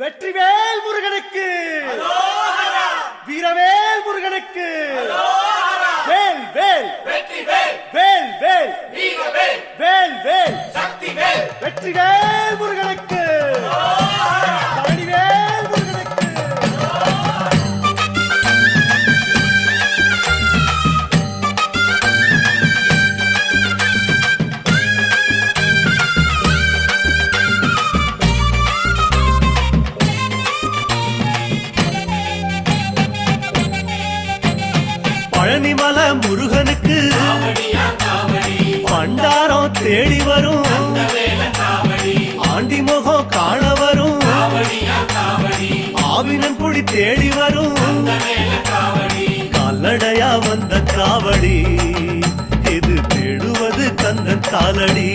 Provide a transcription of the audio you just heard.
வெற்றிவேல் முருகனுக்கு, வீரவேல் முருகனுக்கு, வேல் வேல் வேல் வேல் வேல் வேல் வெற்றிவேல் முருகனுக்கு, பழனிவேல் முருகனுக்கு. பழனிமல முருகனுக்கு பண்டாரம் தேடி வரும், ஆண்டி முகம் காண வரும், ஆவினன் குடி தேடி வரும், கால்நடையா வந்த காவடி இது தேடுவது கந்தன் காலடி.